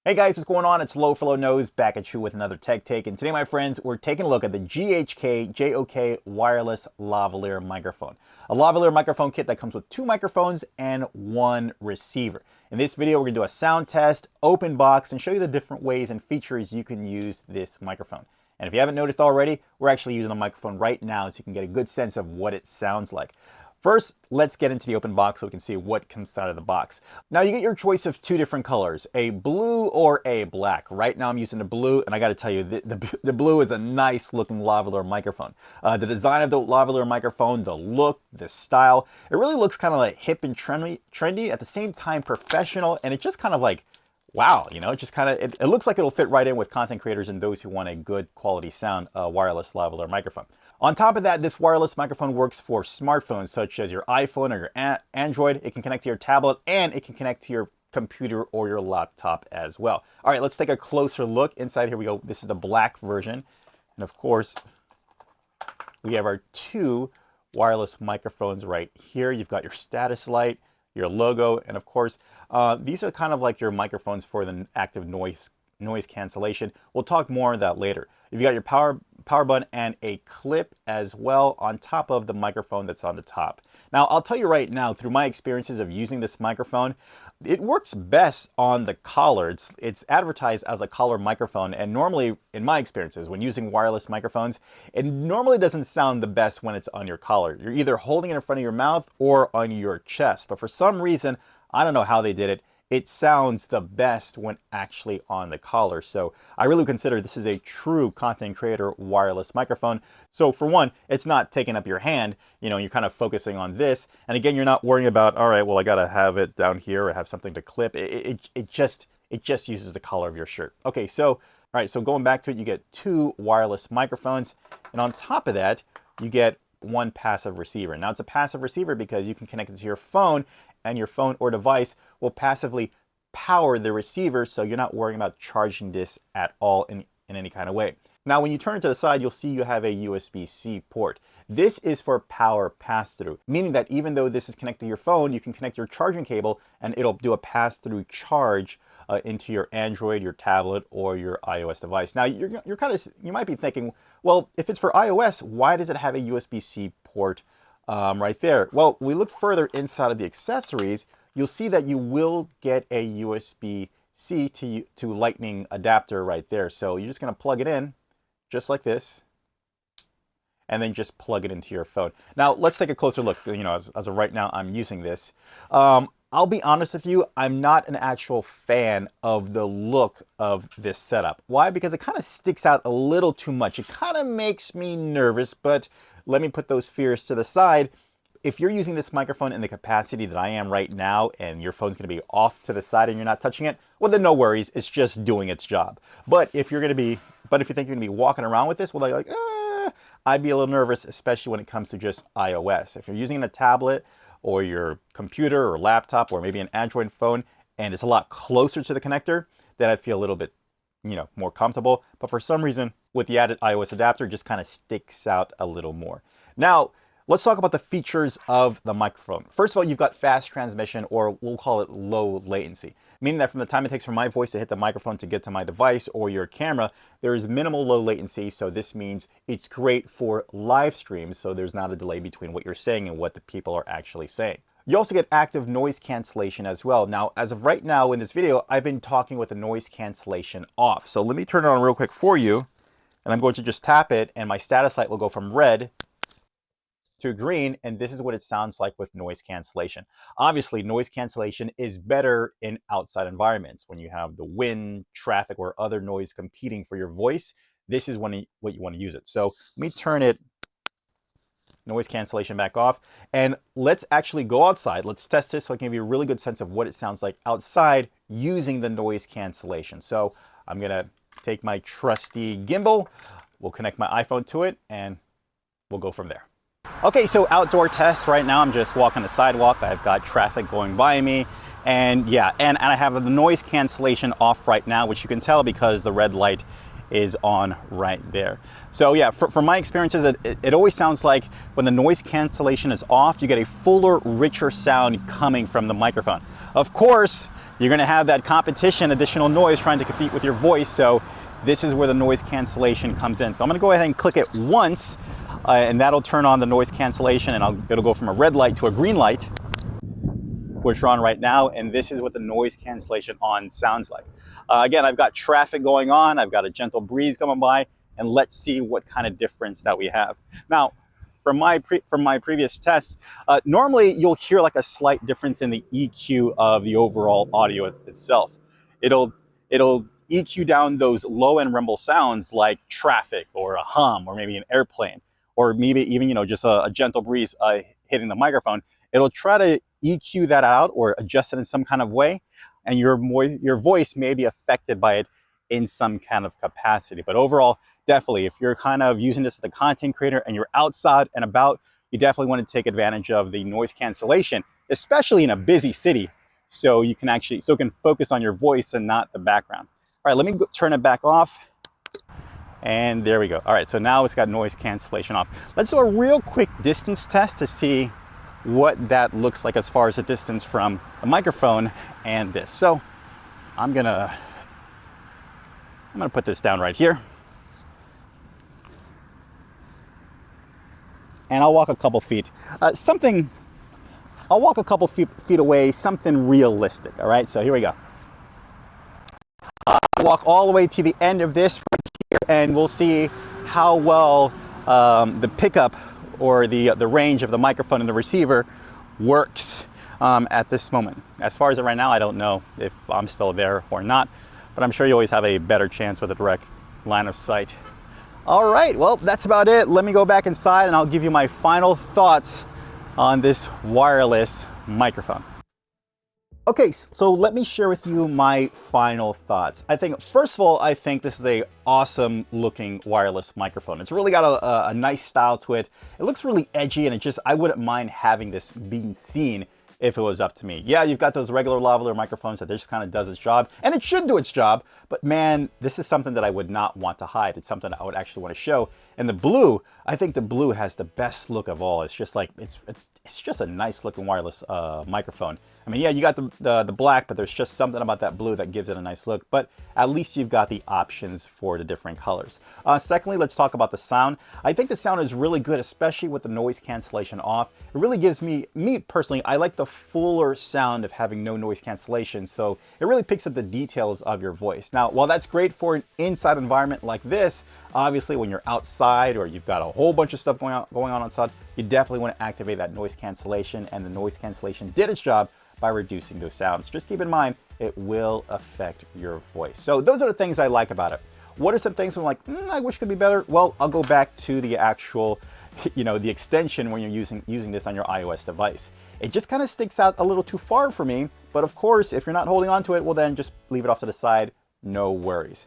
Hey guys, what's going on? It's Low for Low Nose back at you with another tech take. And today, my friends, we're taking a look at the GHK JOK wireless lavalier microphone. A lavalier microphone kit that comes with 2 microphones and 1 receiver. In this video, we're going to do a sound test, open box, and show you the different ways and features you can use this microphone. And if you haven't noticed already, we're actually using a microphone right now so you can get a good sense of what it sounds like. First, let's get into the open box so we can see what comes out of the box. Now you get your choice of 2 different colors, a blue or a black. Right now I'm using the blue, and I gotta tell you, the blue is a nice looking lavalier microphone. The design of the lavalier microphone, the look, the style, it really looks kind of like hip and trendy, at the same time professional, and it just kind of like, wow, you know, it just kind of, it looks like it'll fit right in with content creators and those who want a good quality sound wireless lavalier microphone. On top of that, this wireless microphone works for smartphones such as your iPhone or your Android. It can connect to your tablet and it can connect to your computer or your laptop as well. All right, let's take a closer look. Inside here we go. This is the black version. And of course, we have our 2 wireless microphones right here. You've got your status light, your logo, and of course, these are kind of like your microphones for the active noise cancellation. We'll talk more on that later. You've got your power button and a clip as well on top of the microphone that's on the top. Now, I'll tell you right now, through my experiences of using this microphone, it works best on the collar. It's advertised as a collar microphone, and normally, in my experiences, when using wireless microphones, it normally doesn't sound the best when it's on your collar. You're either holding it in front of your mouth or on your chest, but for some reason, I don't know how they did it, it sounds the best when actually on the collar. So I really consider this is a true content creator wireless microphone. So for one, it's not taking up your hand, you know, you're kind of focusing on this. And again, you're not worrying about, all right, well, I gotta have it down here or have something to clip. It just uses the collar of your shirt. Okay, so, all right, so going back to it, you get 2 wireless microphones. And on top of that, you get 1 passive receiver. Now it's a passive receiver because you can connect it to your phone, and your phone or device will passively power the receiver, so you're not worrying about charging this at all in any kind of way. Now, when you turn it to the side, you'll see you have a USB-C port. This is for power pass-through, meaning that even though this is connected to your phone, you can connect your charging cable and it'll do a pass-through charge into your Android, your tablet, or your iOS device. Now, you might be thinking, well, if it's for iOS, why does it have a USB-C port right there? Well, we look further inside of the accessories, you'll see that you will get a USB-C to Lightning adapter right there. So you're just going to plug it in just like this, and then just plug it into your phone. Now let's take a closer look. You know, as of right now, I'm using this. I'll be honest with you, I'm not an actual fan of the look of this setup. Why? Because it kind of sticks out a little too much. It kind of makes me nervous, but let me put those fears to the side. If you're using this microphone in the capacity that I am right now, and your phone's going to be off to the side and you're not touching it, well, then no worries. It's just doing its job. But if you think you're going to be walking around with this, well, I'd be a little nervous, especially when it comes to just iOS. If you're using a tablet or your computer or laptop or maybe an Android phone, and it's a lot closer to the connector, then I'd feel a little bit, you know, more comfortable. But for some reason, with the added iOS adapter, it just kind of sticks out a little more. Now, let's talk about the features of the microphone. First of all, you've got fast transmission, or we'll call it low latency, meaning that from the time it takes for my voice to hit the microphone to get to my device or your camera, there is minimal low latency. So this means it's great for live streams, so there's not a delay between what you're saying and what the people are actually saying. You also get active noise cancellation as well. Now, as of right now in this video, I've been talking with the noise cancellation off. So let me turn it on real quick for you, and I'm going to just tap it, and my status light will go from red to green, and this is what it sounds like with noise cancellation. Obviously, noise cancellation is better in outside environments. When you have the wind, traffic, or other noise competing for your voice, this is what you want to use it. So let me turn it, noise cancellation, back off, and let's actually go outside. Let's test this so I can give you a really good sense of what it sounds like outside using the noise cancellation. So I'm going to take my trusty gimbal, we'll connect my iPhone to it, and we'll go from there. Okay, so outdoor test right now. I'm just walking the sidewalk. I've got traffic going by me, and yeah, and I have the noise cancellation off right now, which you can tell because the red light is on right there. So yeah, from my experiences, it always sounds like when the noise cancellation is off, you get a fuller, richer sound coming from the microphone. Of course, you're going to have that competition, additional noise trying to compete with your voice. So this is where the noise cancellation comes in. So I'm going to go ahead and click it once, and that'll turn on the noise cancellation, and it'll go from a red light to a green light, which we're on right now. And this is what the noise cancellation on sounds like. Again, I've got traffic going on. I've got a gentle breeze coming by, and let's see what kind of difference that we have. Now, from my previous tests, normally you'll hear like a slight difference in the EQ of the overall audio itself. It'll EQ down those low-end rumble sounds like traffic or a hum or maybe an airplane or maybe even, you know, just a gentle breeze hitting the microphone. It'll try to EQ that out or adjust it in some kind of way, and your voice may be affected by it in some kind of capacity. But overall, definitely, if you're kind of using this as a content creator and you're outside and about, you definitely want to take advantage of the noise cancellation, especially in a busy city, so you can focus on your voice and not the background. All right, let me turn it back off. And there we go. All right, so now it's got noise cancellation off. Let's do a real quick distance test to see what that looks like as far as the distance from the microphone and this. So I'm gonna put this down right here. And I'll walk a couple feet. I'll walk a couple feet away, something realistic, all right? So here we go. Walk all the way to the end of this right here, and we'll see how well the pickup or the range of the microphone and the receiver works at this moment. As far as it right now, I don't know if I'm still there or not, but I'm sure you always have a better chance with a direct line of sight. All right, well, that's about it. Let me go back inside and I'll give you my final thoughts on this wireless microphone. Okay, so let me share with you my final thoughts. I think, first of all, I think this is a awesome looking wireless microphone. It's really got a nice style to it. It looks really edgy, and I wouldn't mind having this being seen if it was up to me. Yeah, you've got those regular lavalier microphones that just kind of does its job, and it should do its job, but man, this is something that I would not want to hide. It's something I would actually want to show. And the blue, I think the blue has the best look of all. It's just like, it's just a nice looking wireless microphone. I mean, yeah, you got the black, but there's just something about that blue that gives it a nice look, but at least you've got the options for the different colors. Secondly, let's talk about the sound. I think the sound is really good, especially with the noise cancellation off. It really gives me personally, I like the fuller sound of having no noise cancellation, so it really picks up the details of your voice. Now, while that's great for an inside environment like this, obviously when you're outside or you've got a whole bunch of stuff going on outside, you definitely want to activate that noise cancellation, and the noise cancellation did its job by reducing those sounds. Just keep in mind, it will affect your voice. So those are the things I like about it. What are some things I'm like, I wish could be better? Well, I'll go back to the actual, the extension when you're using this on your iOS device. It just kind of sticks out a little too far for me, but of course, if you're not holding on to it, well then just leave it off to the side, no worries.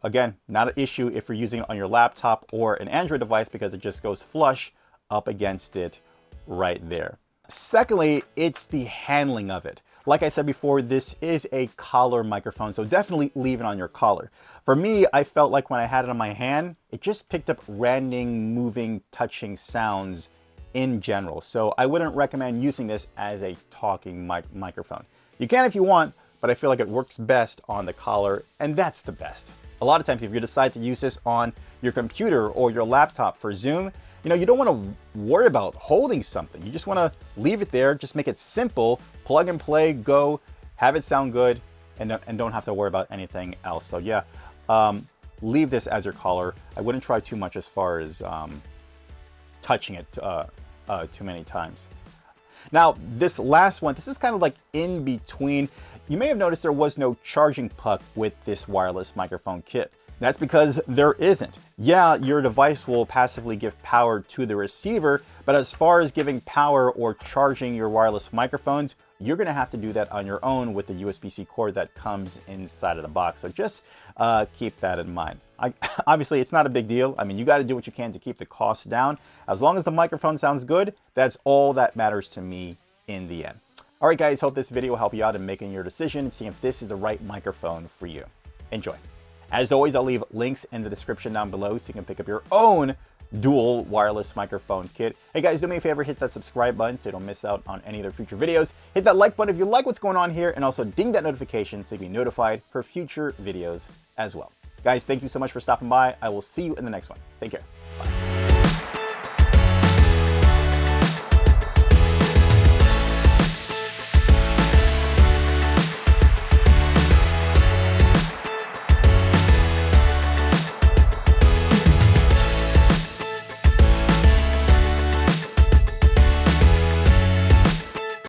Again, not an issue if you're using it on your laptop or an Android device because it just goes flush up against it right there. Secondly, it's the handling of it. Like I said before, this is a collar microphone, so definitely leave it on your collar. For me, I felt like when I had it on my hand, it just picked up random moving, touching sounds in general. So I wouldn't recommend using this as a talking microphone. You can if you want, but I feel like it works best on the collar, and that's the best. A lot of times, if you decide to use this on your computer or your laptop for Zoom, you don't want to worry about holding something. You just want to leave it there, just make it simple, plug and play, go, have it sound good, and don't have to worry about anything else. So yeah, leave this as your collar. I wouldn't try too much as far as touching it too many times. Now, this last one, this is kind of like in between. You may have noticed there was no charging puck with this wireless microphone kit. That's because there isn't. Yeah, your device will passively give power to the receiver, but as far as giving power or charging your wireless microphones, you're gonna have to do that on your own with the USB-C cord that comes inside of the box. So just keep that in mind. Obviously, it's not a big deal. I mean, you gotta do what you can to keep the cost down. As long as the microphone sounds good, that's all that matters to me in the end. All right, guys, hope this video will help you out in making your decision and seeing if this is the right microphone for you. Enjoy. As always, I'll leave links in the description down below so you can pick up your own dual wireless microphone kit. Hey guys, do me a favor, hit that subscribe button so you don't miss out on any of their future videos. Hit that like button if you like what's going on here, and also ding that notification so you can be notified for future videos as well. Guys, thank you so much for stopping by. I will see you in the next one. Take care. Bye.